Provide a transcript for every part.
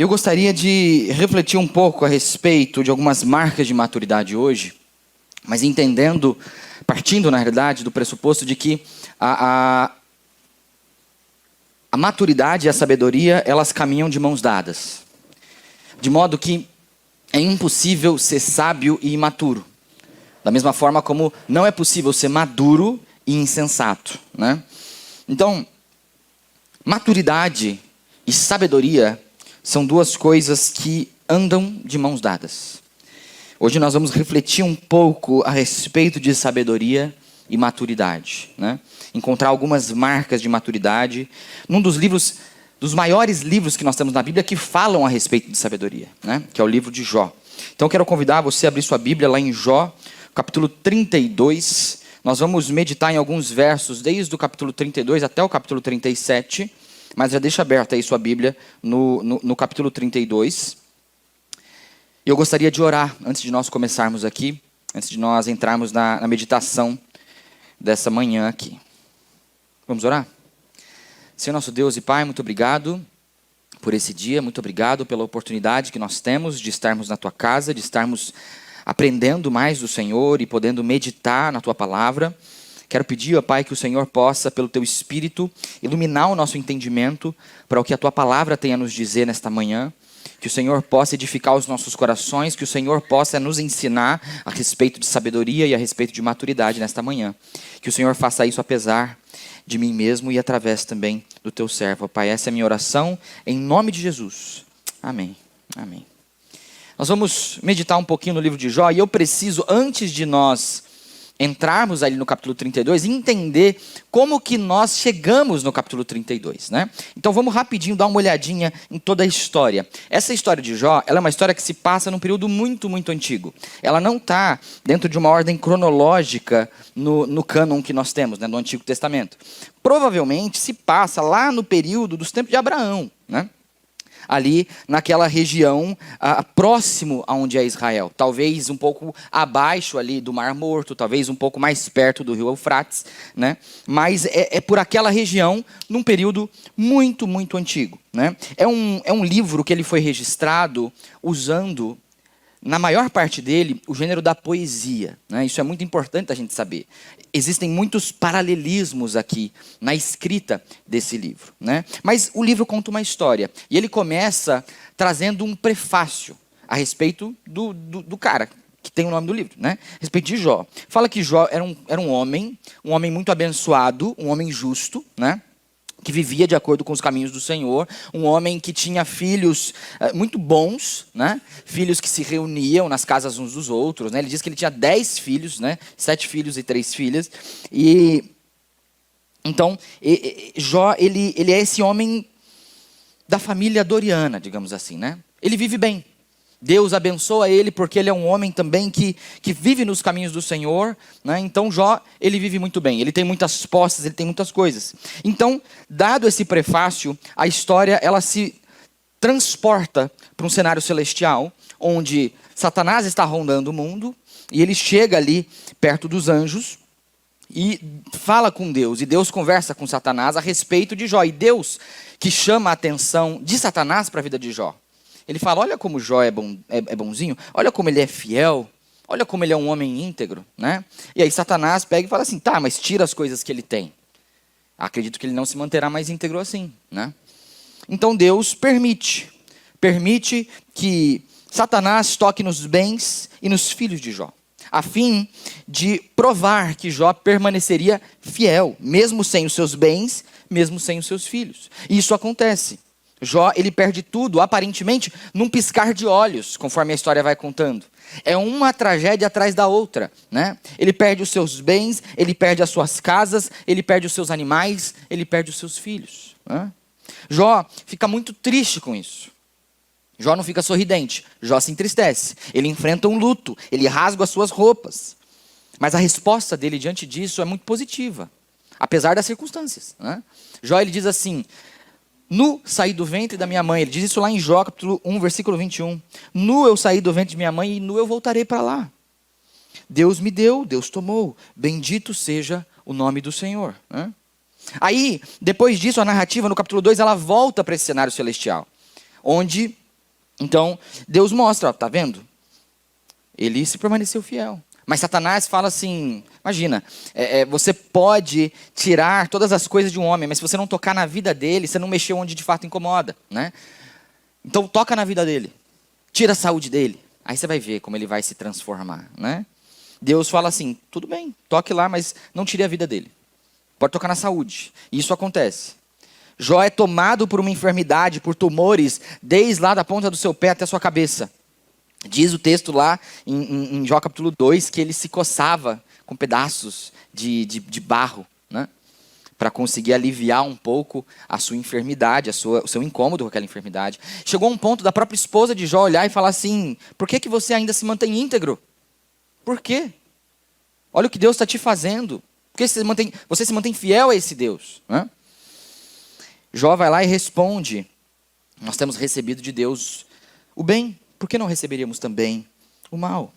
Eu gostaria de refletir um pouco a respeito de algumas marcas de maturidade hoje, mas partindo na realidade do pressuposto de que a maturidade e a sabedoria, elas caminham de mãos dadas. De modo que é impossível ser sábio e imaturo. Da mesma forma como não é possível ser maduro e insensato, né? Então, maturidade e sabedoria são duas coisas que andam de mãos dadas. Hoje nós vamos refletir um pouco a respeito de sabedoria e maturidade, né? Encontrar algumas marcas de maturidade num dos maiores livros que nós temos na Bíblia que falam a respeito de sabedoria, né? Que é o livro de Jó. Então eu quero convidar você a abrir sua Bíblia lá em Jó, capítulo 32. Nós vamos meditar em alguns versos desde o capítulo 32 até o capítulo 37. Mas já deixa aberta aí sua Bíblia no capítulo 32. E eu gostaria de orar antes de nós começarmos aqui, antes de nós entrarmos na meditação dessa manhã aqui. Vamos orar? Senhor nosso Deus e Pai, muito obrigado por esse dia, muito obrigado pela oportunidade que nós temos de estarmos na Tua casa, de estarmos aprendendo mais do Senhor e podendo meditar na Tua palavra. Quero pedir, ó Pai, que o Senhor possa, pelo Teu Espírito, iluminar o nosso entendimento para o que a Tua palavra tem a nos dizer nesta manhã. Que o Senhor possa edificar os nossos corações, que o Senhor possa nos ensinar a respeito de sabedoria e a respeito de maturidade nesta manhã. Que o Senhor faça isso apesar de mim mesmo e através também do Teu servo. Ó Pai, essa é a minha oração, em nome de Jesus. Amém. Amém. Nós vamos meditar um pouquinho no livro de Jó, e eu preciso, antes de nós entrarmos ali no capítulo 32 e entender como que nós chegamos no capítulo 32, né? Então vamos rapidinho dar uma olhadinha em toda a história. Essa história de Jó, ela é uma história que se passa num período muito, muito antigo. Ela não está dentro de uma ordem cronológica no cânon que nós temos, né, no Antigo Testamento. Provavelmente se passa lá no período dos tempos de Abraão, né? Ali naquela região próximo aonde é Israel. Talvez um pouco abaixo ali do Mar Morto, talvez um pouco mais perto do rio Eufrates, né? Mas é por aquela região num período muito, muito antigo, né? É um livro que ele foi registrado usando, na maior parte dele, o gênero da poesia, né? Isso é muito importante a gente saber. Existem muitos paralelismos aqui na escrita desse livro, né? Mas o livro conta uma história. E ele começa trazendo um prefácio a respeito do cara que tem o nome do livro, né? A respeito de Jó. Fala que Jó era um homem muito abençoado, um homem justo, né? Que vivia de acordo com os caminhos do Senhor, um homem que tinha filhos muito bons, né? Filhos que se reuniam nas casas uns dos outros, né? Ele diz que ele tinha 10 filhos, né? 7 filhos e 3 filhas. E então, Jó, ele é esse homem da família doriana, digamos assim, né? Ele vive bem. Deus abençoa ele porque ele é um homem também que vive nos caminhos do Senhor, né? Então Jó, ele vive muito bem, ele tem muitas posses, ele tem muitas coisas. Então, dado esse prefácio, a história ela se transporta para um cenário celestial, onde Satanás está rondando o mundo, e ele chega ali perto dos anjos, e fala com Deus, e Deus conversa com Satanás a respeito de Jó, e Deus que chama a atenção de Satanás para a vida de Jó. Ele fala, olha como Jó é bonzinho, olha como ele é fiel, olha como ele é um homem íntegro, né? E aí Satanás pega e fala assim, tá, mas tira as coisas que ele tem. Acredito que ele não se manterá mais íntegro assim, né? Então Deus permite que Satanás toque nos bens e nos filhos de Jó, a fim de provar que Jó permaneceria fiel, mesmo sem os seus bens, mesmo sem os seus filhos. E isso acontece. Jó, ele perde tudo, aparentemente, num piscar de olhos, conforme a história vai contando. É uma tragédia atrás da outra, né? Ele perde os seus bens, ele perde as suas casas, ele perde os seus animais, ele perde os seus filhos, né? Jó fica muito triste com isso. Jó não fica sorridente, Jó se entristece. Ele enfrenta um luto, ele rasga as suas roupas. Mas a resposta dele diante disso é muito positiva, apesar das circunstâncias, né? Jó, ele diz assim, nu saí do ventre da minha mãe. Ele diz isso lá em Jó, capítulo 1, versículo 21. Nu eu saí do ventre de minha mãe e nu eu voltarei para lá. Deus me deu, Deus tomou. Bendito seja o nome do Senhor, né? Aí, depois disso, a narrativa no capítulo 2, ela volta para esse cenário celestial. Onde Então, Deus mostra, ó, tá vendo? Ele se permaneceu fiel. Mas Satanás fala assim, imagina, você pode tirar todas as coisas de um homem, mas se você não tocar na vida dele, você não mexeu onde de fato incomoda, né? Então toca na vida dele, tira a saúde dele, aí você vai ver como ele vai se transformar, né? Deus fala assim, tudo bem, toque lá, mas não tire a vida dele. Pode tocar na saúde, e isso acontece. Jó é tomado por uma enfermidade, por tumores, desde lá da ponta do seu pé até a sua cabeça. Diz o texto lá em Jó capítulo 2 que ele se coçava com pedaços de barro, né? Para conseguir aliviar um pouco a sua enfermidade, o seu incômodo com aquela enfermidade. Chegou a um ponto da própria esposa de Jó olhar e falar assim, por que você ainda se mantém íntegro? Por quê? Olha o que Deus está te fazendo. Por que você se mantém fiel a esse Deus? Né? Jó vai lá e responde, nós temos recebido de Deus o bem, por que não receberíamos também o mal?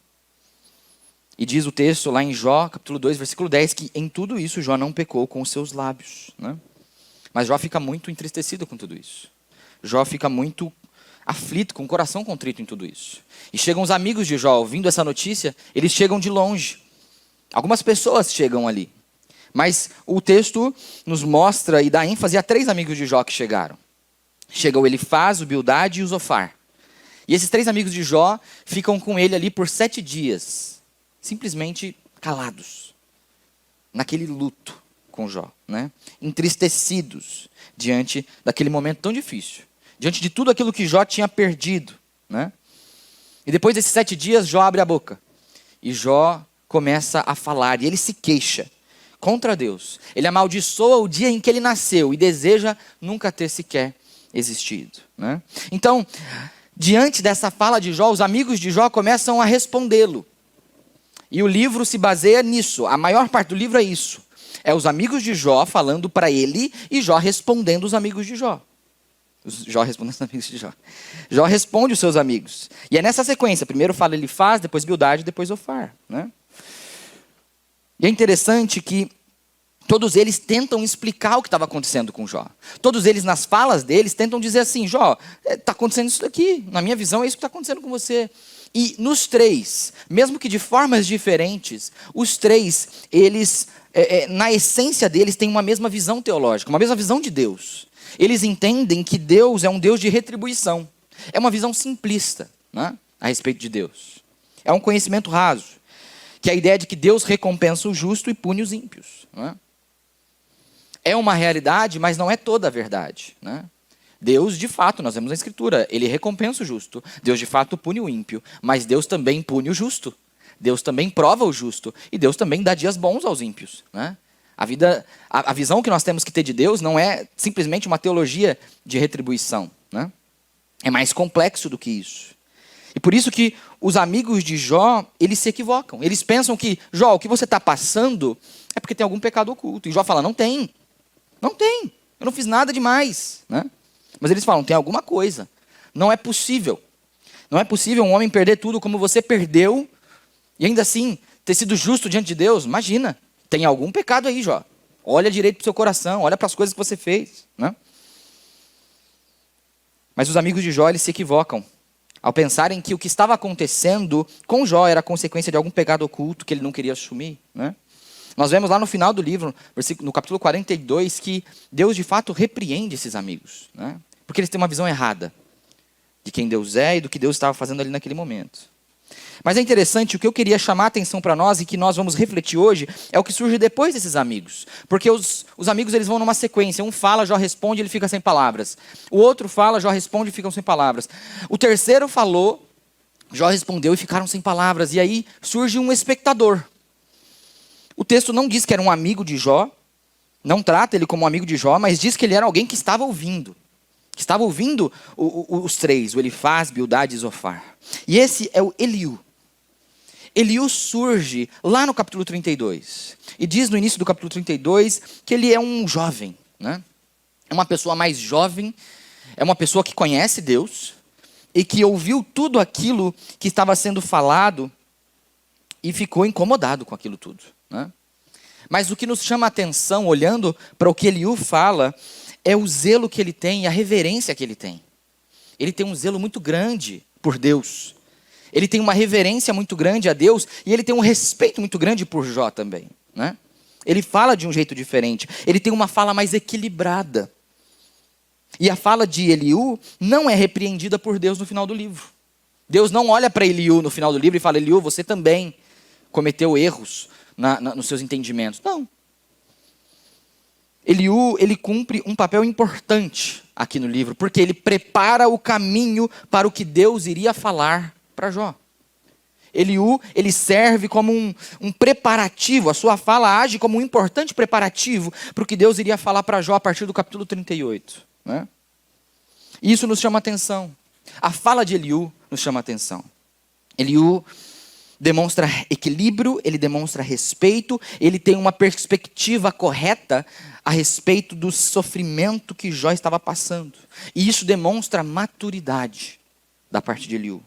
E diz o texto lá em Jó, capítulo 2, versículo 10, que em tudo isso Jó não pecou com os seus lábios. Né? Mas Jó fica muito entristecido com tudo isso. Jó fica muito aflito, com o coração contrito em tudo isso. E chegam os amigos de Jó, ouvindo essa notícia, eles chegam de longe. Algumas pessoas chegam ali. Mas o texto nos mostra e dá ênfase a 3 amigos de Jó que chegaram. Chega o Elifaz, o Bildade e o Zofar. E esses 3 amigos de Jó ficam com ele ali por 7 dias. Simplesmente calados. Naquele luto com Jó. Né? Entristecidos diante daquele momento tão difícil. Diante de tudo aquilo que Jó tinha perdido. Né? E depois desses 7 dias, Jó abre a boca. E Jó começa a falar. E ele se queixa contra Deus. Ele amaldiçoa o dia em que ele nasceu. E deseja nunca ter sequer existido. Né? Então, diante dessa fala de Jó, os amigos de Jó começam a respondê-lo. E o livro se baseia nisso. A maior parte do livro é isso. É os amigos de Jó falando para ele e Jó respondendo os amigos de Jó. Jó respondendo os amigos de Jó. Jó responde os seus amigos. E é nessa sequência. Primeiro fala Elifaz, depois Bildade, depois Zofar. Né? E é interessante que todos eles tentam explicar o que estava acontecendo com Jó. Todos eles, nas falas deles, tentam dizer assim, Jó, está acontecendo isso daqui. Na minha visão, é isso que está acontecendo com você. E nos 3, mesmo que de formas diferentes, os 3, eles, na essência deles, têm uma mesma visão teológica, uma mesma visão de Deus. Eles entendem que Deus é um Deus de retribuição. É uma visão simplista, né, a respeito de Deus. É um conhecimento raso, que é a ideia de que Deus recompensa o justo e pune os ímpios. Né? É uma realidade, mas não é toda a verdade. Né? Deus, de fato, nós vemos na Escritura, ele recompensa o justo. Deus, de fato, pune o ímpio. Mas Deus também pune o justo. Deus também prova o justo. E Deus também dá dias bons aos ímpios. Né? A visão que nós temos que ter de Deus não é simplesmente uma teologia de retribuição. Né? É mais complexo do que isso. E por isso que os amigos de Jó, eles se equivocam. Eles pensam que, Jó, o que você está passando é porque tem algum pecado oculto. E Jó fala, não tem. Não tem. Eu não fiz nada demais. Né? Mas eles falam, tem alguma coisa. Não é possível. Não é possível um homem perder tudo como você perdeu e ainda assim ter sido justo diante de Deus. Imagina, tem algum pecado aí, Jó. Olha direito para o seu coração, olha para as coisas que você fez. Né? Mas os amigos de Jó, eles se equivocam ao pensarem que o que estava acontecendo com Jó era consequência de algum pecado oculto que ele não queria assumir. Né? Nós vemos lá no final do livro, no capítulo 42, que Deus de fato repreende esses amigos. Né? Porque eles têm uma visão errada de quem Deus é e do que Deus estava fazendo ali naquele momento. Mas é interessante, o que eu queria chamar a atenção para nós e que nós vamos refletir hoje é o que surge depois desses amigos. Porque os amigos eles vão numa sequência. Um fala, Jó responde, ele fica sem palavras. O outro fala, Jó responde e ficam sem palavras. O terceiro falou, Jó respondeu e ficaram sem palavras. E aí surge um espectador. O texto não diz que era um amigo de Jó, não trata ele como um amigo de Jó, mas diz que ele era alguém que estava ouvindo. Que estava ouvindo os 3, o Elifaz, Bildade e Zofar. E esse é o Eliú. Eliú surge lá no capítulo 32. E diz no início do capítulo 32 que ele é um jovem. Né? É uma pessoa mais jovem, é uma pessoa que conhece Deus e que ouviu tudo aquilo que estava sendo falado e ficou incomodado com aquilo tudo. Né? Mas o que nos chama a atenção, olhando para o que Eliú fala, é o zelo que ele tem e a reverência que ele tem. ele tem um zelo muito grande por Deus. Ele tem uma reverência muito grande a Deus e ele tem um respeito muito grande por Jó também, né? Ele fala de um jeito diferente. Ele tem uma fala mais equilibrada. E a fala de Eliú não é repreendida por Deus no final do livro. Deus não olha para Eliú no final do livro e fala: Eliú, você também cometeu erros nos seus entendimentos. Não. Eliú, ele cumpre um papel importante aqui no livro, porque ele prepara o caminho para o que Deus iria falar para Jó. Eliú, ele serve como um preparativo, a sua fala age como um importante preparativo para o que Deus iria falar para Jó a partir do capítulo 38. Né? E isso nos chama atenção. A fala de Eliú nos chama atenção. Eliú demonstra equilíbrio, ele demonstra respeito, ele tem uma perspectiva correta a respeito do sofrimento que Jó estava passando. E isso demonstra maturidade da parte de Eliú.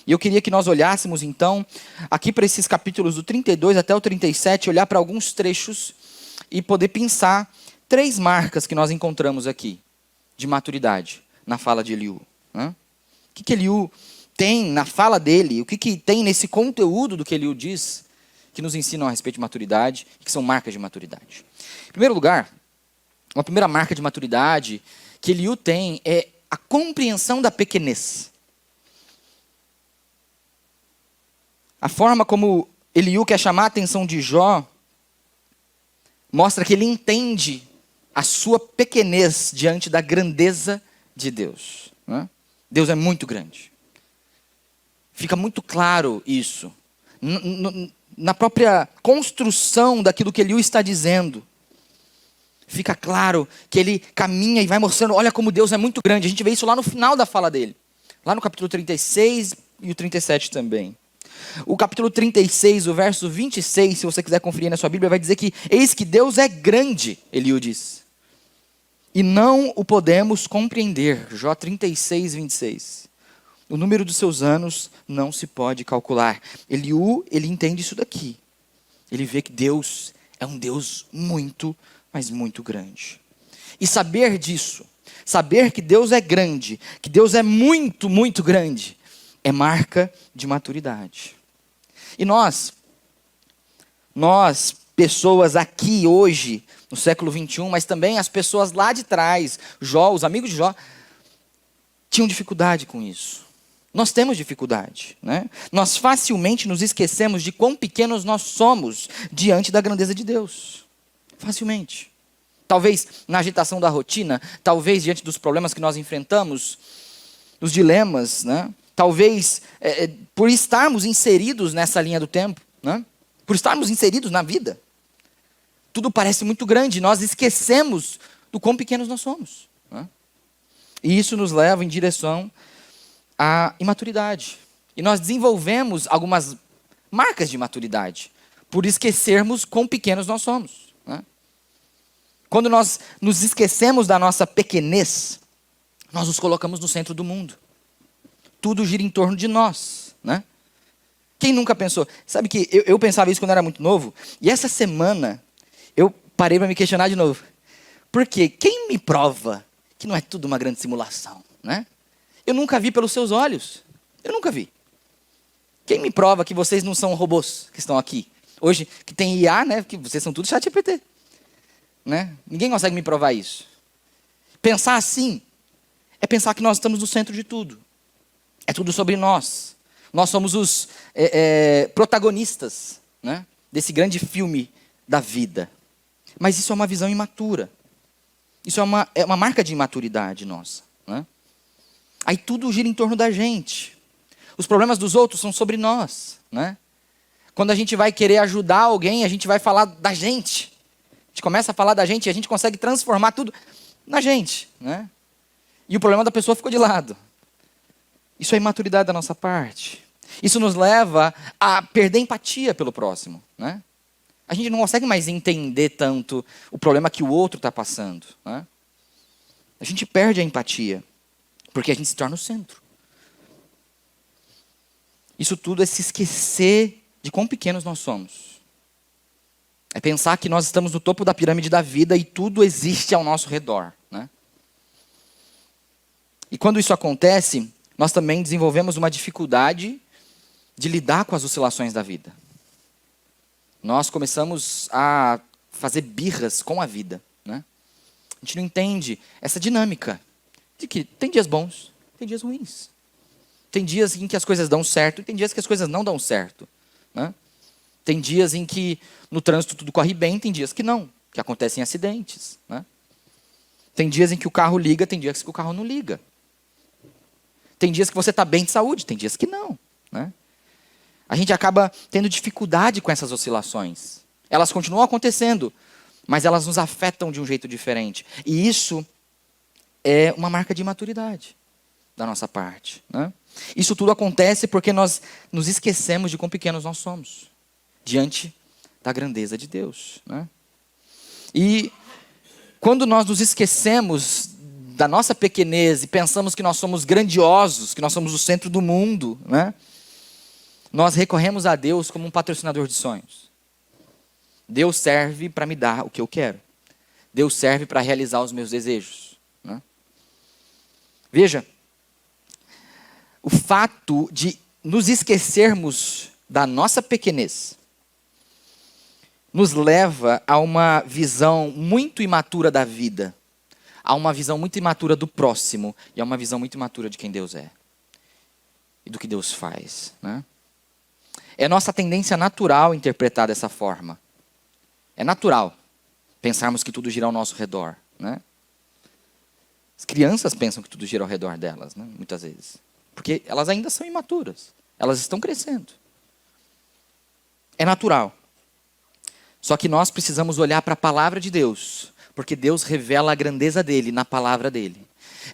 E eu queria que nós olhássemos então, aqui para esses capítulos do 32 até o 37, olhar para alguns trechos e poder pensar 3 marcas que nós encontramos aqui, de maturidade, na fala de Eliú. Né? O que Eliú tem na fala dele, o que tem nesse conteúdo do que Eliú diz, que nos ensinam a respeito de maturidade, que são marcas de maturidade. Em primeiro lugar, uma primeira marca de maturidade que Eliú tem é a compreensão da pequenez. A forma como Eliú quer chamar a atenção de Jó mostra que ele entende a sua pequenez diante da grandeza de Deus. Né? Deus é muito grande. Fica muito claro isso. Na própria construção daquilo que Eliú está dizendo. Fica claro que ele caminha e vai mostrando, olha como Deus é muito grande. A gente vê isso lá no final da fala dele. Lá no capítulo 36 e o 37 também. O capítulo 36, o verso 26, se você quiser conferir na sua Bíblia, vai dizer que eis que Deus é grande, Eliú diz. E não o podemos compreender. Jó 36, 26. O número dos seus anos não se pode calcular. Eliú, ele entende isso daqui. Ele vê que Deus é um Deus muito, mas muito grande. E saber disso, saber que Deus é grande, que Deus é muito, muito grande, é marca de maturidade. E nós, pessoas aqui hoje, no século 21, mas também as pessoas lá de trás, Jó, os amigos de Jó, tinham dificuldade com isso. Nós temos dificuldade, né? Nós facilmente nos esquecemos de quão pequenos nós somos diante da grandeza de Deus. Facilmente. Talvez na agitação da rotina, talvez diante dos problemas que nós enfrentamos, os dilemas, né? Talvez por estarmos inseridos nessa linha do tempo, né? Por estarmos inseridos na vida. Tudo parece muito grande, nós esquecemos do quão pequenos nós somos. Né? E isso nos leva em direção à imaturidade. E nós desenvolvemos algumas marcas de maturidade, por esquecermos quão pequenos nós somos. Né? Quando nós nos esquecemos da nossa pequenez, nós nos colocamos no centro do mundo. Tudo gira em torno de nós. Né? Quem nunca pensou? Sabe que eu pensava isso quando era muito novo, e essa semana eu parei para me questionar de novo. Por quê? Quem me prova que não é tudo uma grande simulação? Né? Eu nunca vi pelos seus olhos. Eu nunca vi. Quem me prova que vocês não são robôs que estão aqui? Hoje, que tem IA, né? Que vocês são tudo ChatGPT. Né? Ninguém consegue me provar isso. Pensar assim é pensar que nós estamos no centro de tudo. É tudo sobre nós. Nós somos os protagonistas, né? Desse grande filme da vida. Mas isso é uma visão imatura. Isso é uma marca de imaturidade nossa. Né? Aí tudo gira em torno da gente. Os problemas dos outros são sobre nós. Né? Quando a gente vai querer ajudar alguém, a gente vai falar da gente. A gente começa a falar da gente e a gente consegue transformar tudo na gente. Né? E o problema da pessoa ficou de lado. Isso é imaturidade da nossa parte. Isso nos leva a perder empatia pelo próximo. Né? A gente não consegue mais entender tanto o problema que o outro está passando. Né? A gente perde a empatia, porque a gente se torna o centro. Isso tudo é se esquecer de quão pequenos nós somos. É pensar que nós estamos no topo da pirâmide da vida e tudo existe ao nosso redor. Né? E quando isso acontece, nós também desenvolvemos uma dificuldade de lidar com as oscilações da vida. Nós começamos a fazer birras com a vida, né? A gente não entende essa dinâmica de que tem dias bons, tem dias ruins. Tem dias em que as coisas dão certo e tem dias que as coisas não dão certo, né? Tem dias em que no trânsito tudo corre bem, tem dias que não, que acontecem acidentes, né? Tem dias em que o carro liga, tem dias que o carro não liga. Tem dias que você está bem de saúde, tem dias que não, né? A gente acaba tendo dificuldade com essas oscilações. Elas continuam acontecendo, mas elas nos afetam de um jeito diferente. E isso é uma marca de imaturidade da nossa parte, né? Isso tudo acontece porque nós nos esquecemos de quão pequenos nós somos diante da grandeza de Deus, né? E quando nós nos esquecemos da nossa pequenez e pensamos que nós somos grandiosos, que nós somos o centro do mundo, né? Nós recorremos a Deus como um patrocinador de sonhos. Deus serve para me dar o que eu quero. Deus serve para realizar os meus desejos, né? Veja, o fato de nos esquecermos da nossa pequenez nos leva a uma visão muito imatura da vida, a uma visão muito imatura do próximo e a uma visão muito imatura de quem Deus é e do que Deus faz, né? É nossa tendência natural interpretar dessa forma. É natural pensarmos que tudo gira ao nosso redor, né? As crianças pensam que tudo gira ao redor delas, né? Muitas vezes. Porque elas ainda são imaturas. Elas estão crescendo. É natural. Só que nós precisamos olhar para a palavra de Deus, porque Deus revela a grandeza dele na palavra dele.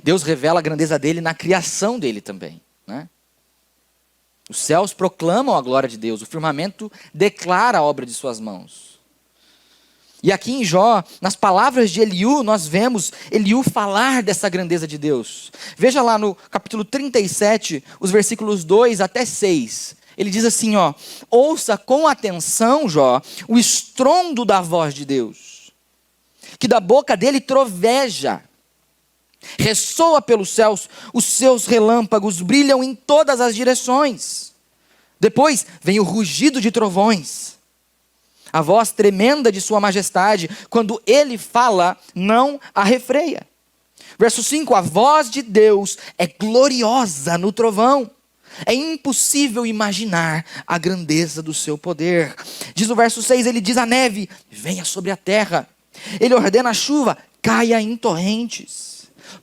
Deus revela a grandeza dele na criação dele também, né? Os céus proclamam a glória de Deus, o firmamento declara a obra de suas mãos. E aqui em Jó, nas palavras de Eliú, nós vemos Eliú falar dessa grandeza de Deus. Veja lá no capítulo 37, os versículos 2 até 6. Ele diz assim, ó: ouça com atenção, Jó, o estrondo da voz de Deus, que da boca dele troveja. Ressoa pelos céus, os seus relâmpagos brilham em todas as direções. Depois vem o rugido de trovões, a voz tremenda de sua majestade. Quando ele fala, não a refreia. Verso 5, a voz de Deus é gloriosa no trovão. É impossível imaginar a grandeza do seu poder. Diz o verso 6, ele diz à neve, venha sobre a terra. Ele ordena a chuva, caia em torrentes.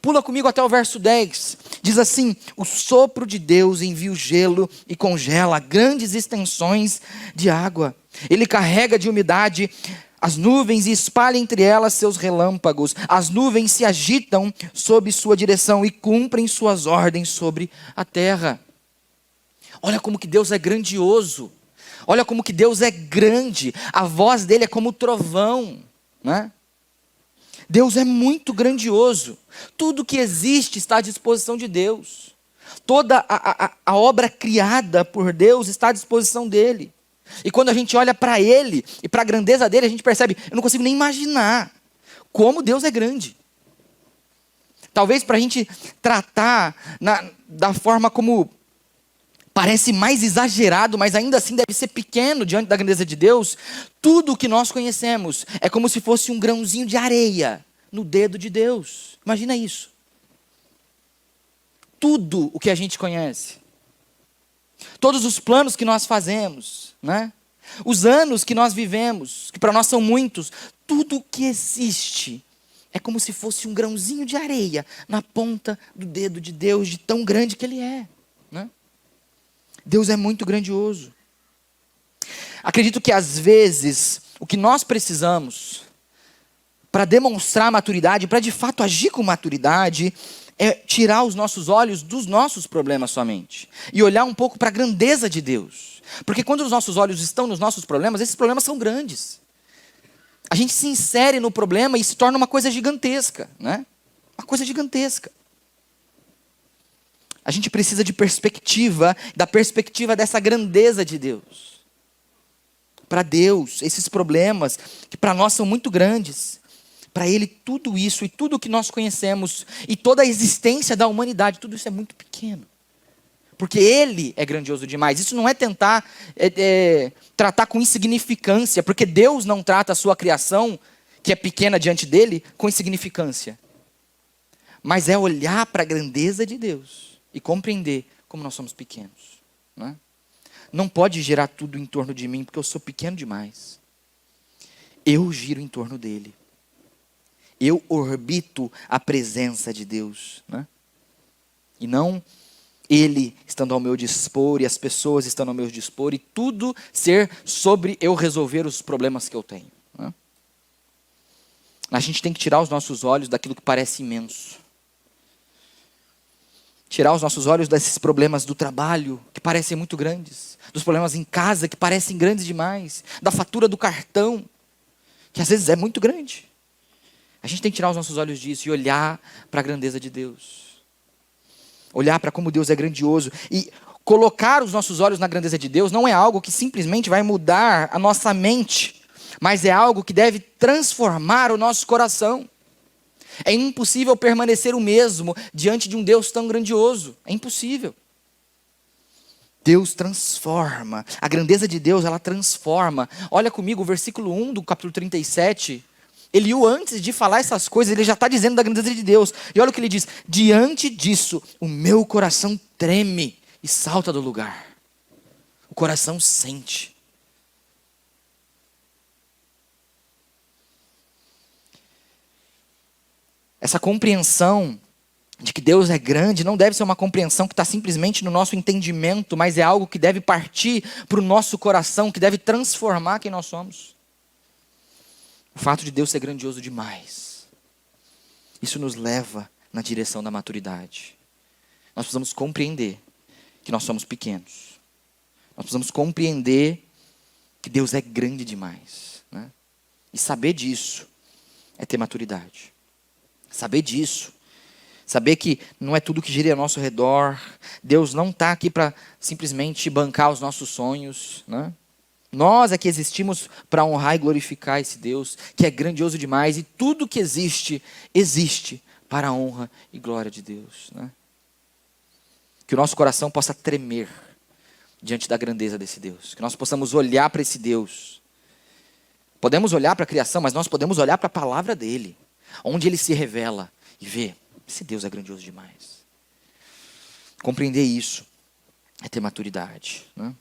Pula comigo até o verso 10. Diz assim, o sopro de Deus envia o gelo e congela grandes extensões de água. Ele carrega de umidade as nuvens e espalha entre elas seus relâmpagos. As nuvens se agitam sob sua direção e cumprem suas ordens sobre a terra. Olha como que Deus é grandioso. Olha como que Deus é grande. A voz dele é como o trovão, né? Deus é muito grandioso. Tudo que existe está à disposição de Deus. Toda a obra criada por Deus está à disposição dele. E quando a gente olha para ele e para a grandeza dele, a gente percebe, eu não consigo nem imaginar como Deus é grande. Talvez para a gente tratar da forma como parece mais exagerado, mas ainda assim deve ser pequeno diante da grandeza de Deus. Tudo o que nós conhecemos é como se fosse um grãozinho de areia no dedo de Deus. Imagina isso. Tudo o que a gente conhece. Todos os planos que nós fazemos, né? Os anos que nós vivemos, que para nós são muitos. Tudo o que existe é como se fosse um grãozinho de areia na ponta do dedo de Deus, de tão grande que ele é, né? Deus é muito grandioso. Acredito que às vezes o que nós precisamos para demonstrar maturidade, para de fato agir com maturidade, é tirar os nossos olhos dos nossos problemas somente e olhar um pouco para a grandeza de Deus. Porque quando os nossos olhos estão nos nossos problemas, esses problemas são grandes. A gente se insere no problema e se torna uma coisa gigantesca, né? Uma coisa gigantesca. A gente precisa de perspectiva, da perspectiva dessa grandeza de Deus. Para Deus, esses problemas, que para nós são muito grandes, Para Ele tudo isso e tudo que nós conhecemos e toda a existência da humanidade, tudo isso é muito pequeno. Porque Ele é grandioso demais. Isso não é tentar tratar com insignificância, porque Deus não trata a sua criação, que é pequena diante dEle, com insignificância. Mas é olhar para a grandeza de Deus e compreender como nós somos pequenos. Né? Não pode girar tudo em torno de mim, porque eu sou pequeno demais. Eu giro em torno dEle. Eu orbito a presença de Deus. Né? E não Ele estando ao meu dispor e as pessoas estando ao meu dispor e tudo ser sobre eu resolver os problemas que eu tenho. Né? A gente tem que tirar os nossos olhos daquilo que parece imenso. Tirar os nossos olhos desses problemas do trabalho, que parecem muito grandes. Dos problemas em casa, que parecem grandes demais. Da fatura do cartão, que às vezes é muito grande. A gente tem que tirar os nossos olhos disso e olhar para a grandeza de Deus. Olhar para como Deus é grandioso. E colocar os nossos olhos na grandeza de Deus não é algo que simplesmente vai mudar a nossa mente, mas é algo que deve transformar o nosso coração. É impossível permanecer o mesmo diante de um Deus tão grandioso. É impossível. Deus transforma. A grandeza de Deus, ela transforma. Olha comigo o versículo 1 do capítulo 37. Eliú, antes de falar essas coisas, ele já está dizendo da grandeza de Deus. E olha o que ele diz. Diante disso, o meu coração treme e salta do lugar. O coração sente. Essa compreensão de que Deus é grande não deve ser uma compreensão que está simplesmente no nosso entendimento, mas é algo que deve partir para o nosso coração, que deve transformar quem nós somos. O fato de Deus ser grandioso demais, isso nos leva na direção da maturidade. Nós precisamos compreender que nós somos pequenos. Nós precisamos compreender que Deus é grande demais. Né? E saber disso é ter maturidade. Saber disso, saber que não é tudo que gira ao nosso redor. Deus não está aqui para simplesmente bancar os nossos sonhos. Né? Nós é que existimos para honrar e glorificar esse Deus, que é grandioso demais. E tudo que existe, existe para a honra e glória de Deus. Né? Que o nosso coração possa tremer diante da grandeza desse Deus. Que nós possamos olhar para esse Deus. Podemos olhar para a criação, mas nós podemos olhar para a palavra dele. Onde ele se revela e vê, esse Deus é grandioso demais. Compreender isso é ter maturidade. Né?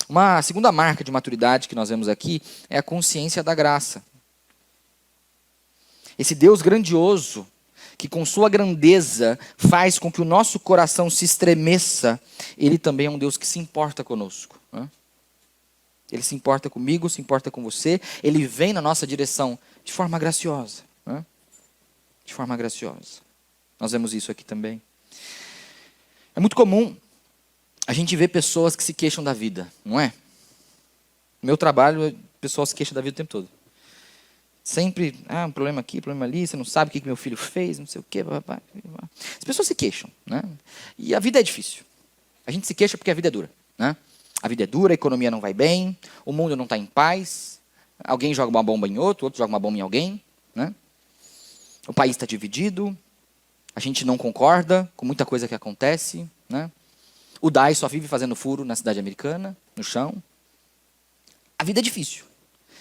Uma segunda marca de maturidade que nós vemos aqui é a consciência da graça. Esse Deus grandioso, que com sua grandeza faz com que o nosso coração se estremeça, ele também é um Deus que se importa conosco. Né? Ele se importa comigo, se importa com você, ele vem na nossa direção de forma graciosa. Né? De forma graciosa. Nós vemos isso aqui também. É muito comum a gente ver pessoas que se queixam da vida, não é? No meu trabalho, o pessoal se queixa da vida o tempo todo. Sempre, um problema aqui, problema ali, você não sabe o que meu filho fez, não sei o quê. Papá. As pessoas se queixam, né? E a vida é difícil. A gente se queixa porque a vida é dura, né? A vida é dura, a economia não vai bem, o mundo não está em paz, alguém joga uma bomba em outro joga uma bomba em alguém, né? O país está dividido, a gente não concorda com muita coisa que acontece. Né? O DAI só vive fazendo furo na cidade americana, no chão. A vida é difícil.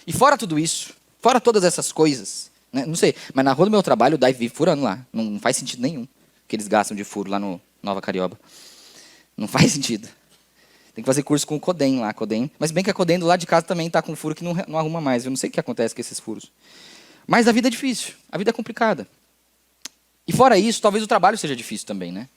E fora tudo isso, fora todas essas coisas, né? Não sei, mas na rua do meu trabalho o DAI vive furando lá. Não faz sentido nenhum que eles gastam de furo lá no Nova Carioba. Não faz sentido. Tem que fazer curso com o Codem lá. Mas bem que a Codem do lado de casa também está com furo que não arruma mais. Eu não sei o que acontece com esses furos. Mas a vida é difícil, a vida é complicada. E fora isso, talvez o trabalho seja difícil também, né?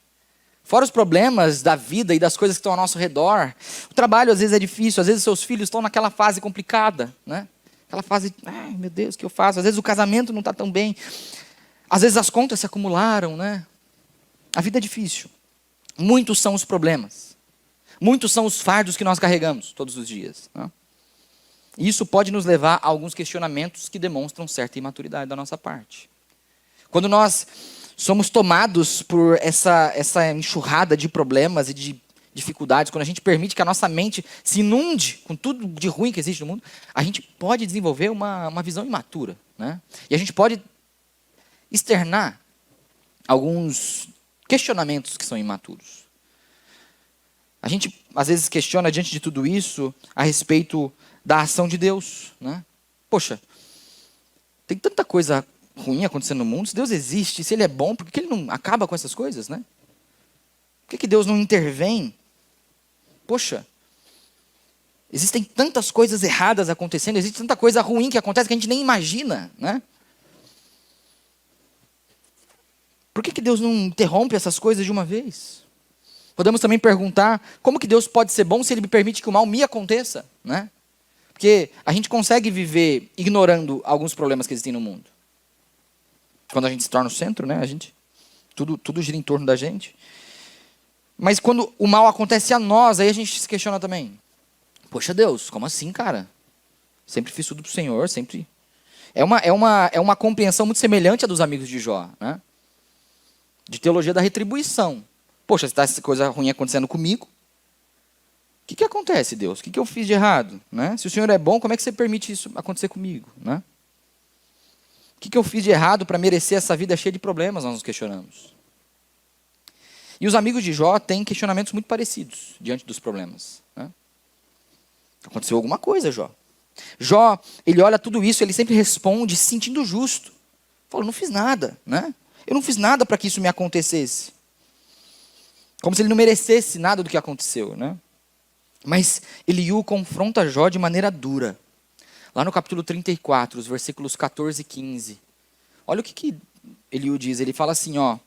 Fora os problemas da vida e das coisas que estão ao nosso redor, o trabalho às vezes é difícil, às vezes seus filhos estão naquela fase complicada, né? Aquela fase, ai meu Deus, o que eu faço? Às vezes o casamento não está tão bem, às vezes as contas se acumularam, né? A vida é difícil. Muitos são os problemas, muitos são os fardos que nós carregamos todos os dias, né? E isso pode nos levar a alguns questionamentos que demonstram certa imaturidade da nossa parte. Quando nós somos tomados por essa enxurrada de problemas e de dificuldades, quando a gente permite que a nossa mente se inunde com tudo de ruim que existe no mundo, a gente pode desenvolver uma visão imatura. Né? E a gente pode externar alguns questionamentos que são imaturos. A gente, às vezes, questiona, diante de tudo isso, a respeito da ação de Deus, né? Poxa, tem tanta coisa ruim acontecendo no mundo. Se Deus existe, se Ele é bom, por que Ele não acaba com essas coisas, né? Por que Deus não intervém? Poxa, existem tantas coisas erradas acontecendo, existe tanta coisa ruim que acontece que a gente nem imagina, né? Por que Deus não interrompe essas coisas de uma vez? Podemos também perguntar, como que Deus pode ser bom se Ele me permite que o mal me aconteça, né? Porque a gente consegue viver ignorando alguns problemas que existem no mundo. Quando a gente se torna o centro, né? Tudo gira em torno da gente. Mas quando o mal acontece a nós, aí a gente se questiona também. Poxa Deus, como assim, cara? Sempre fiz tudo pro Senhor, sempre... É uma compreensão muito semelhante à dos amigos de Jó, né? De teologia da retribuição. Poxa, se está essa coisa ruim acontecendo comigo, o que acontece, Deus? O que eu fiz de errado? Né? Se o Senhor é bom, como é que você permite isso acontecer comigo? Né? O que eu fiz de errado para merecer essa vida cheia de problemas, nós nos questionamos. E os amigos de Jó têm questionamentos muito parecidos diante dos problemas. Né? Aconteceu alguma coisa, Jó. Jó, ele olha tudo isso, ele sempre responde se sentindo justo. Fala, eu não fiz nada, né? Eu não fiz nada para que isso me acontecesse. Como se ele não merecesse nada do que aconteceu, né? Mas Eliú confronta Jó de maneira dura. Lá no capítulo 34, os versículos 14 e 15. Olha o que Eliú diz. Ele fala assim, ó,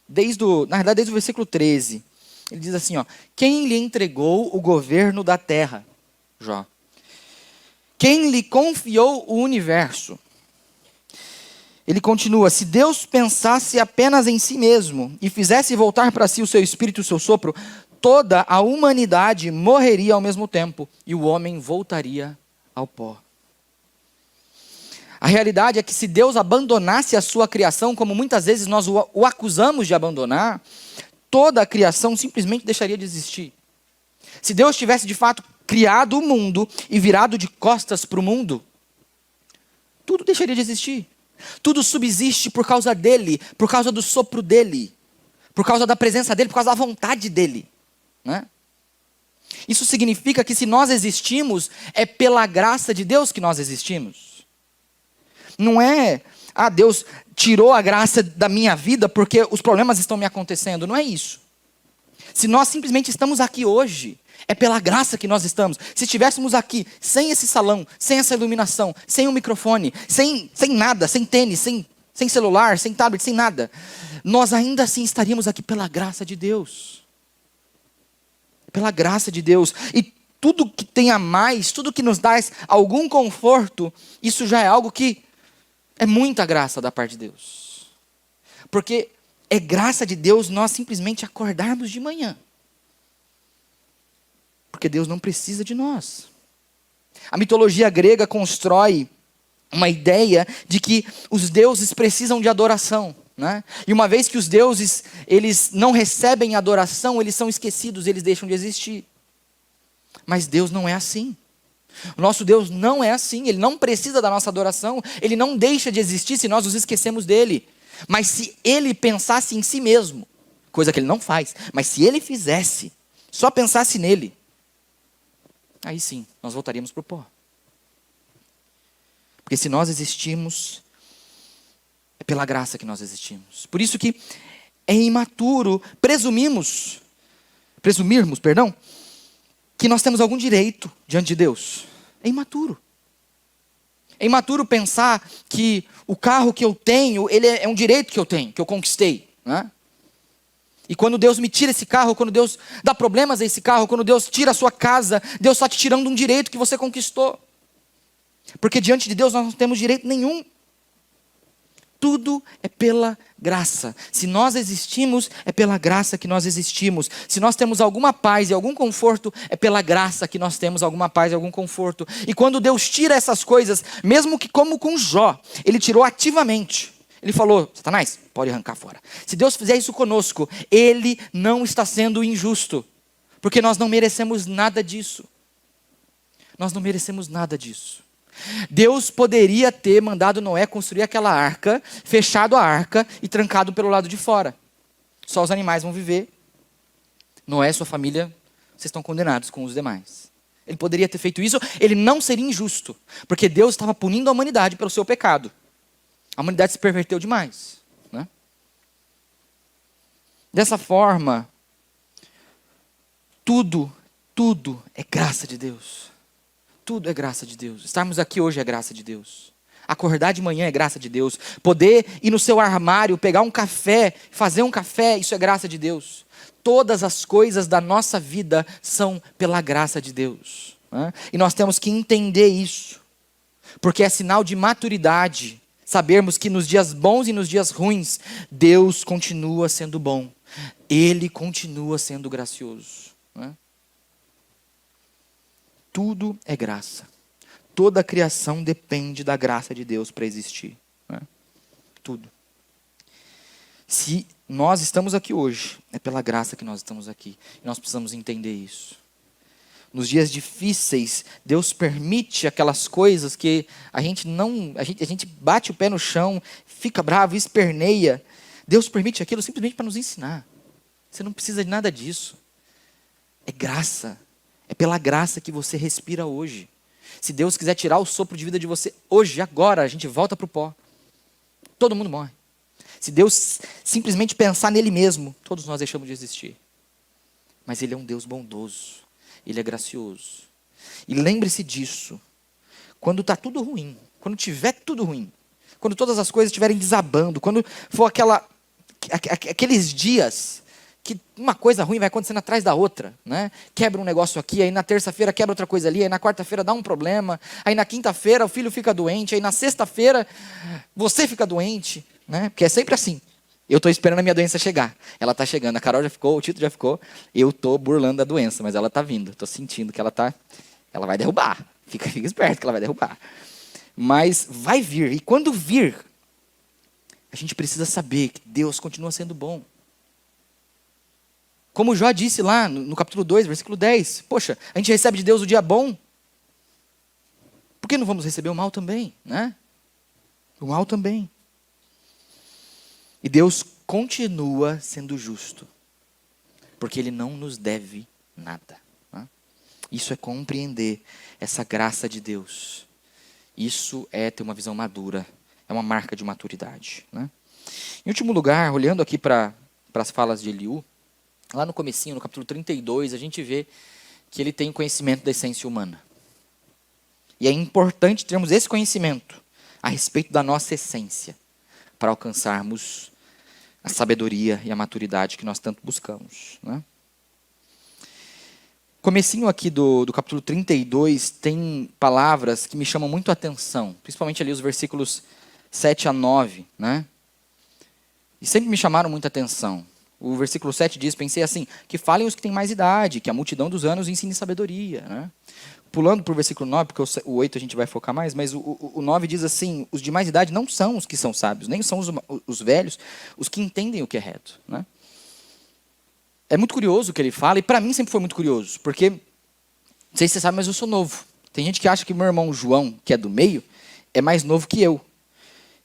desde o versículo 13. Ele diz assim, ó, quem lhe entregou o governo da terra? Jó. Quem lhe confiou o universo? Ele continua, se Deus pensasse apenas em si mesmo e fizesse voltar para si o seu espírito e o seu sopro, toda a humanidade morreria ao mesmo tempo e o homem voltaria ao pó. A realidade é que se Deus abandonasse a sua criação, como muitas vezes nós o acusamos de abandonar, toda a criação simplesmente deixaria de existir. Se Deus tivesse de fato criado o mundo e virado de costas para o mundo, tudo deixaria de existir. Tudo subsiste por causa dele, por causa do sopro dele, por causa da presença dele, por causa da vontade dele. Né? Isso significa que se nós existimos, é pela graça de Deus que nós existimos. Não é, Deus tirou a graça da minha vida porque os problemas estão me acontecendo. Não é isso. Se nós simplesmente estamos aqui hoje, é pela graça que nós estamos. Se estivéssemos aqui, sem esse salão, sem essa iluminação, sem um microfone, sem nada, sem tênis, sem celular, sem tablet, sem nada, nós ainda assim estaríamos aqui pela graça de Deus. Pela graça de Deus. E tudo que tem a mais, tudo que nos dá algum conforto, isso já é algo que é muita graça da parte de Deus. Porque é graça de Deus nós simplesmente acordarmos de manhã. Porque Deus não precisa de nós. A mitologia grega constrói uma ideia de que os deuses precisam de adoração. Né? E uma vez que os deuses eles não recebem adoração, eles são esquecidos, eles deixam de existir. Mas Deus não é assim. O nosso Deus não é assim. Ele não precisa da nossa adoração. Ele não deixa de existir se nós nos esquecemos dele. Mas se ele pensasse em si mesmo, coisa que ele não faz, mas se ele fizesse, só pensasse nele, aí sim, nós voltaríamos para o pó. Porque se nós existimos, é pela graça que nós existimos. Por isso que é imaturo presumirmos, que nós temos algum direito diante de Deus. É imaturo. É imaturo pensar que o carro que eu tenho, ele é um direito que eu tenho, que eu conquistei. Né? E quando Deus me tira esse carro, quando Deus dá problemas a esse carro, quando Deus tira a sua casa, Deus está te tirando um direito que você conquistou. Porque diante de Deus nós não temos direito nenhum. Tudo é pela graça. Se nós existimos, é pela graça que nós existimos. Se nós temos alguma paz e algum conforto, é pela graça que nós temos alguma paz e algum conforto. E quando Deus tira essas coisas, mesmo que como com Jó, Ele tirou ativamente. Ele falou, Satanás, pode arrancar fora. Se Deus fizer isso conosco, Ele não está sendo injusto. Porque nós não merecemos nada disso. Nós não merecemos nada disso. Deus poderia ter mandado Noé construir aquela arca, fechado a arca e trancado pelo lado de fora. Só os animais vão viver. Noé e sua família, vocês estão condenados com os demais. Ele poderia ter feito isso, ele não seria injusto, porque Deus estava punindo a humanidade pelo seu pecado. A humanidade se perverteu demais, né? Dessa forma, tudo é graça de Deus. Tudo é graça de Deus. Estarmos aqui hoje é graça de Deus. Acordar de manhã é graça de Deus. Poder ir no seu armário, pegar um café, fazer um café, isso é graça de Deus. Todas as coisas da nossa vida são pela graça de Deus, né? E nós temos que entender isso, porque é sinal de maturidade sabermos que nos dias bons e nos dias ruins, Deus continua sendo bom. Ele continua sendo gracioso, né? Tudo é graça. Toda a criação depende da graça de Deus para existir, né? Tudo. Se nós estamos aqui hoje, é pela graça que nós estamos aqui. E nós precisamos entender isso. Nos dias difíceis, Deus permite aquelas coisas que a gente bate o pé no chão, fica bravo, esperneia. Deus permite aquilo simplesmente para nos ensinar. Você não precisa de nada disso. É graça. É pela graça que você respira hoje. Se Deus quiser tirar o sopro de vida de você hoje, agora, a gente volta para o pó. Todo mundo morre. Se Deus simplesmente pensar nele mesmo, todos nós deixamos de existir. Mas Ele é um Deus bondoso. Ele é gracioso. E lembre-se disso. Quando está tudo ruim, quando tiver tudo ruim, quando todas as coisas estiverem desabando, quando for aqueles dias que uma coisa ruim vai acontecendo atrás da outra, né? Quebra um negócio aqui, aí na terça-feira quebra outra coisa ali, aí na quarta-feira dá um problema, aí na quinta-feira o filho fica doente, aí na sexta-feira você fica doente, né? Porque é sempre assim. Eu estou esperando a minha doença chegar. Ela está chegando. A Carol já ficou, o Tito já ficou. Eu estou burlando a doença, mas ela está vindo. Estou sentindo que ela vai derrubar. Fica esperto que ela vai derrubar. Mas vai vir. E quando vir, a gente precisa saber que Deus continua sendo bom. Como Jó disse lá no capítulo 2, versículo 10. Poxa, a gente recebe de Deus o dia bom. Por que não vamos receber o mal também, né? O mal também. E Deus continua sendo justo, porque Ele não nos deve nada, né? Isso é compreender essa graça de Deus. Isso é ter uma visão madura, é uma marca de maturidade, né? Em último lugar, olhando aqui para as falas de Eliú, lá no comecinho, no capítulo 32, a gente vê que ele tem conhecimento da essência humana. E é importante termos esse conhecimento a respeito da nossa essência, para alcançarmos a sabedoria e a maturidade que nós tanto buscamos, né? Comecinho aqui do capítulo 32 tem palavras que me chamam muito a atenção, principalmente ali os versículos 7 a 9, né? E sempre me chamaram muita atenção. O versículo 7 diz, pensei assim, que falem os que têm mais idade, que a multidão dos anos ensine sabedoria, né? Pulando para o versículo 9, porque o 8 a gente vai focar mais, mas o 9 diz assim, os de mais idade não são os que são sábios, nem são os velhos, os que entendem o que é reto, né? É muito curioso o que ele fala, e para mim sempre foi muito curioso, porque, não sei se você sabe, mas eu sou novo. Tem gente que acha que meu irmão João, que é do meio, é mais novo que eu.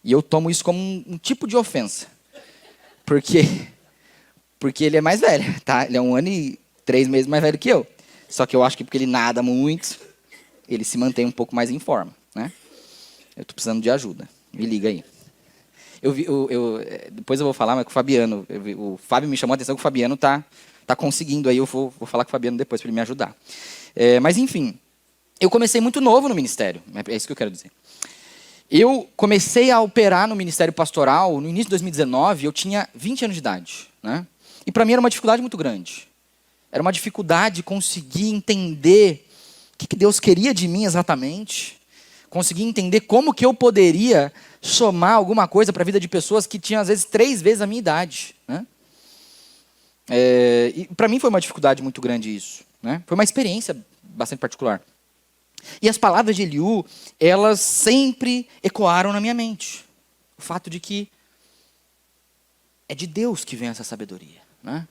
E eu tomo isso como um tipo de ofensa. Porque ele é mais velho, tá? Ele é 1 ano e 3 meses mais velho que eu. Só que eu acho que porque ele nada muito, ele se mantém um pouco mais em forma, né? Eu estou precisando de ajuda. Me liga aí. Depois eu vou falar, mas com o Fabiano. O Fábio me chamou a atenção que o Fabiano tá conseguindo aí. Eu vou falar com o Fabiano depois para ele me ajudar. Mas enfim, eu comecei muito novo no ministério. É isso que eu quero dizer. Eu comecei a operar no ministério pastoral no início de 2019. Eu tinha 20 anos de idade, né? E para mim era uma dificuldade muito grande. Era uma dificuldade conseguir entender o que Deus queria de mim exatamente. Conseguir entender como que eu poderia somar alguma coisa para a vida de pessoas que tinham, às vezes, 3 vezes a minha idade, né? E para mim foi uma dificuldade muito grande isso, né? Foi uma experiência bastante particular. E as palavras de Eliú, elas sempre ecoaram na minha mente. O fato de que é de Deus que vem essa sabedoria, né?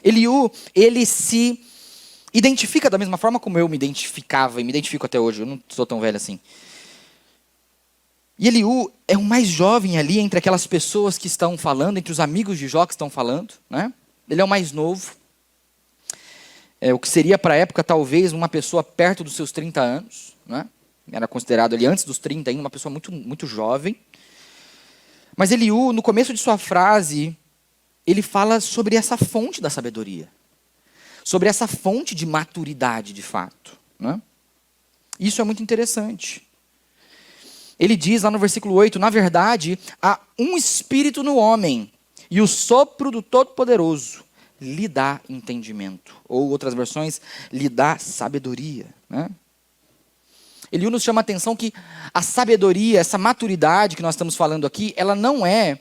Eliú, ele se identifica da mesma forma como eu me identificava e me identifico até hoje. Eu não sou tão velho assim. E Eliú é o mais jovem ali entre aquelas pessoas que estão falando, entre os amigos de Jó que estão falando, né? Ele é o mais novo. O que seria para a época talvez uma pessoa perto dos seus 30 anos, né? Era considerado ali antes dos 30 ainda, uma pessoa muito, muito jovem. Mas Eliú, no começo de sua frase, ele fala sobre essa fonte da sabedoria. Sobre essa fonte de maturidade, de fato, né? Isso é muito interessante. Ele diz lá no versículo 8, na verdade, há um espírito no homem, e o sopro do Todo-Poderoso lhe dá entendimento. Ou outras versões, lhe dá sabedoria, né? Eliú nos chama a atenção que a sabedoria, essa maturidade que nós estamos falando aqui, ela não é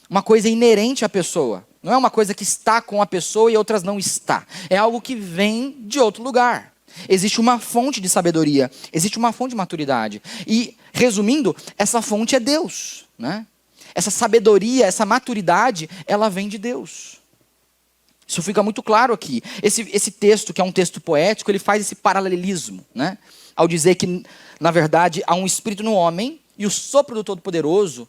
uma coisa inerente à pessoa. Não é uma coisa que está com a pessoa e outras não está. É algo que vem de outro lugar. Existe uma fonte de sabedoria, existe uma fonte de maturidade. E, resumindo, essa fonte é Deus, né? Essa sabedoria, essa maturidade, ela vem de Deus. Isso fica muito claro aqui. Esse texto, que é um texto poético, ele faz esse paralelismo, né? Ao dizer que, na verdade, há um espírito no homem e o sopro do Todo-Poderoso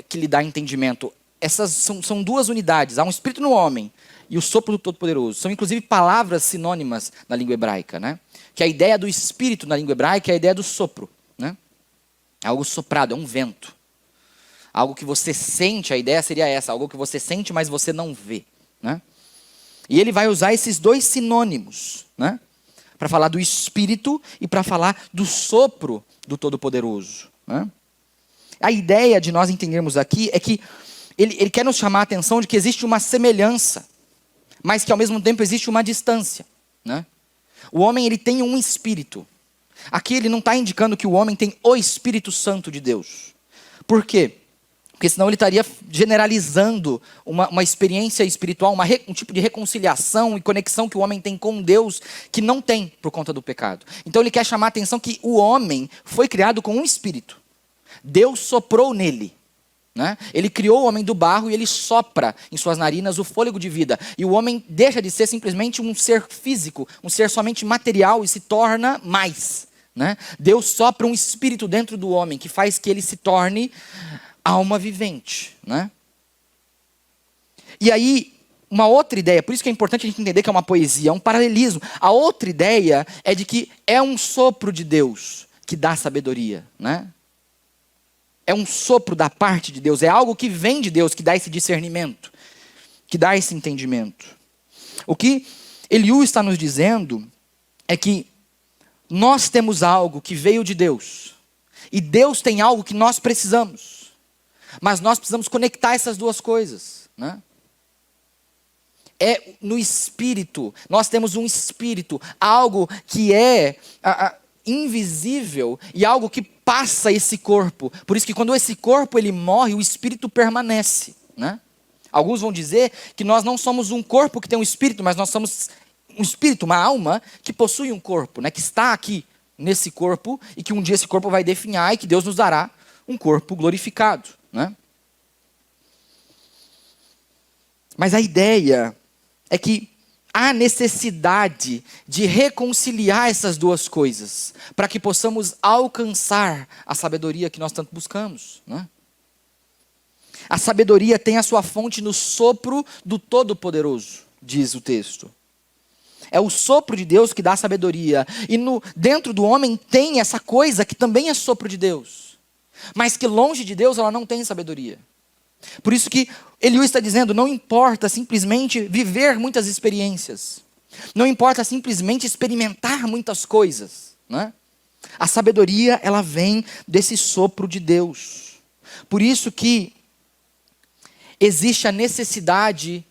que lhe dá entendimento. Essas são duas unidades. Há um espírito no homem e o sopro do Todo-Poderoso. São, inclusive, palavras sinônimas na língua hebraica, né? Que a ideia do espírito na língua hebraica é a ideia do sopro, né? É algo soprado, é um vento. Algo que você sente, a ideia seria essa, algo que você sente, mas você não vê, né? E ele vai usar esses dois sinônimos, né? Para falar do espírito e para falar do sopro do Todo-Poderoso, né? A ideia de nós entendermos aqui é que ele quer nos chamar a atenção de que existe uma semelhança, mas que ao mesmo tempo existe uma distância, né? O homem, ele tem um espírito. Aqui ele não está indicando que o homem tem o Espírito Santo de Deus. Por quê? Porque senão ele estaria generalizando uma experiência espiritual, um tipo de reconciliação e conexão que o homem tem com Deus, que não tem por conta do pecado. Então ele quer chamar a atenção que o homem foi criado com um espírito. Deus soprou nele, né? Ele criou o homem do barro e ele sopra em suas narinas o fôlego de vida. E o homem deixa de ser simplesmente um ser físico, um ser somente material e se torna mais, né? Deus sopra um espírito dentro do homem que faz que ele se torne alma vivente, né? E aí, uma outra ideia, por isso que é importante a gente entender que é uma poesia, é um paralelismo. A outra ideia é de que é um sopro de Deus que dá sabedoria, né? É um sopro da parte de Deus, é algo que vem de Deus, que dá esse discernimento, que dá esse entendimento. O que Eliú está nos dizendo é que nós temos algo que veio de Deus, e Deus tem algo que nós precisamos, mas nós precisamos conectar essas duas coisas, né? É no espírito, nós temos um espírito, algo que é invisível e algo que passa esse corpo. Por isso que quando esse corpo ele morre, o espírito permanece, né? Alguns vão dizer que nós não somos um corpo que tem um espírito, mas nós somos um espírito, uma alma que possui um corpo, né? Que está aqui nesse corpo e que um dia esse corpo vai definhar e que Deus nos dará um corpo glorificado, né? Mas a ideia é que há necessidade de reconciliar essas duas coisas, para que possamos alcançar a sabedoria que nós tanto buscamos, né? A sabedoria tem a sua fonte no sopro do Todo-Poderoso, diz o texto. É o sopro de Deus que dá sabedoria. E dentro do homem tem essa coisa que também é sopro de Deus, mas que longe de Deus ela não tem sabedoria. Por isso que Eliú está dizendo, não importa simplesmente viver muitas experiências. Não importa simplesmente experimentar muitas coisas, né? A sabedoria, ela vem desse sopro de Deus. Por isso que existe a necessidade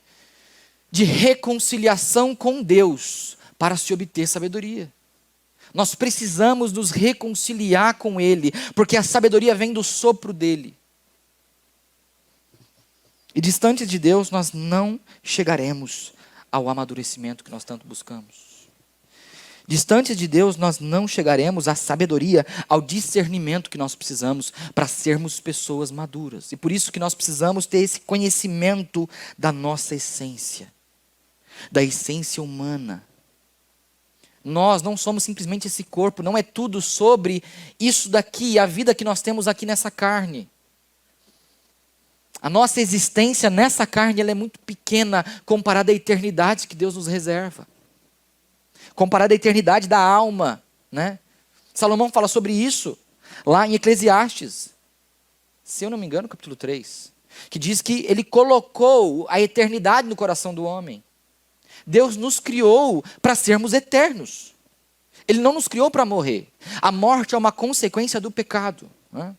de reconciliação com Deus para se obter sabedoria. Nós precisamos nos reconciliar com Ele, porque a sabedoria vem do sopro dEle. E distantes de Deus, nós não chegaremos ao amadurecimento que nós tanto buscamos. Distantes de Deus, nós não chegaremos à sabedoria, ao discernimento que nós precisamos para sermos pessoas maduras. E por isso que nós precisamos ter esse conhecimento da nossa essência, da essência humana, Nós não somos simplesmente esse corpo, não é tudo sobre isso daqui, a vida que nós temos aqui nessa carne. A nossa existência nessa carne ela é muito pequena comparada à eternidade que Deus nos reserva. Comparada à eternidade da alma, né? Salomão fala sobre isso lá em Eclesiastes, se eu não me engano, capítulo 3, que diz que ele colocou a eternidade no coração do homem. Deus nos criou para sermos eternos. Ele não nos criou para morrer. A morte é uma consequência do pecado, né?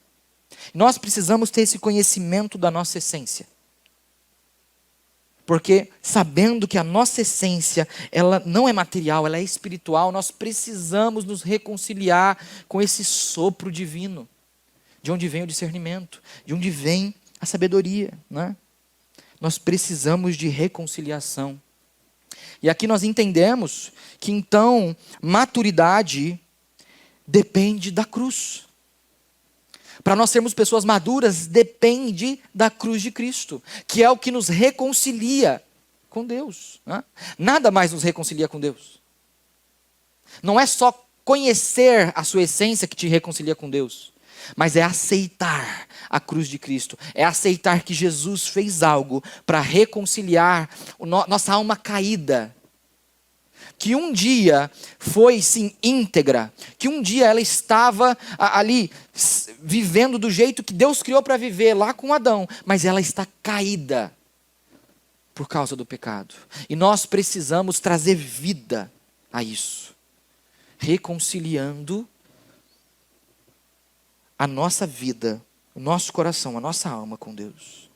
Nós precisamos ter esse conhecimento da nossa essência. Porque sabendo que a nossa essência, ela não é material, ela é espiritual, nós precisamos nos reconciliar com esse sopro divino. De onde vem o discernimento, de onde vem a sabedoria, né? Nós precisamos de reconciliação. E aqui nós entendemos que então maturidade depende da cruz. Para nós sermos pessoas maduras, depende da cruz de Cristo, que é o que nos reconcilia com Deus, né? Nada mais nos reconcilia com Deus. Não é só conhecer a sua essência que te reconcilia com Deus, mas é aceitar a cruz de Cristo, é aceitar que Jesus fez algo para reconciliar nossa alma caída, que um dia foi sim íntegra, que um dia ela estava ali vivendo do jeito que Deus criou para viver lá com Adão, mas ela está caída por causa do pecado. E nós precisamos trazer vida a isso, reconciliando a nossa vida, o nosso coração, a nossa alma com Deus,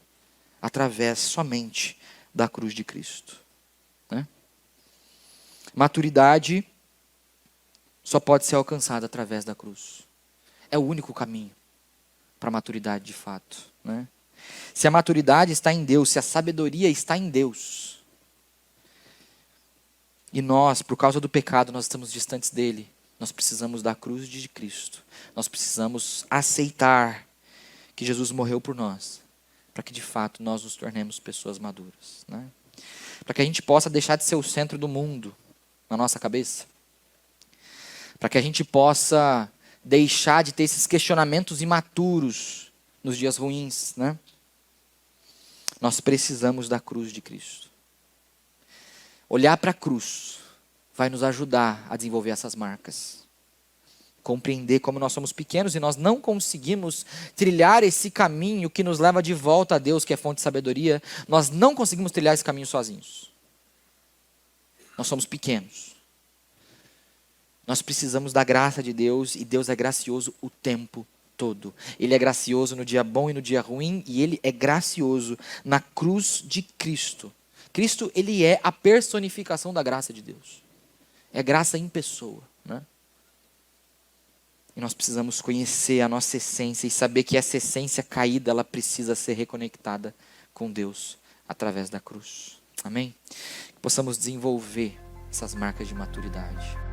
através somente da cruz de Cristo, né? Maturidade só pode ser alcançada através da cruz. É o único caminho para a maturidade de fato, né? Se a maturidade está em Deus, se a sabedoria está em Deus, e nós, por causa do pecado, nós estamos distantes dele, nós precisamos da cruz de Cristo. Nós precisamos aceitar que Jesus morreu por nós, para que de fato nós nos tornemos pessoas maduras, né? Para que a gente possa deixar de ser o centro do mundo na nossa cabeça. Para que a gente possa deixar de ter esses questionamentos imaturos nos dias ruins, né? Nós precisamos da cruz de Cristo. Olhar para a cruz vai nos ajudar a desenvolver essas marcas. Compreender como nós somos pequenos e nós não conseguimos trilhar esse caminho que nos leva de volta a Deus, que é fonte de sabedoria. Nós não conseguimos trilhar esse caminho sozinhos. Nós somos pequenos. Nós precisamos da graça de Deus, e Deus é gracioso o tempo todo. Ele é gracioso no dia bom e no dia ruim, e Ele é gracioso na cruz de Cristo. Cristo, Ele é a personificação da graça de Deus. É graça em pessoa, né? E nós precisamos conhecer a nossa essência e saber que essa essência caída, ela precisa ser reconectada com Deus através da cruz. Amém? Que possamos desenvolver essas marcas de maturidade.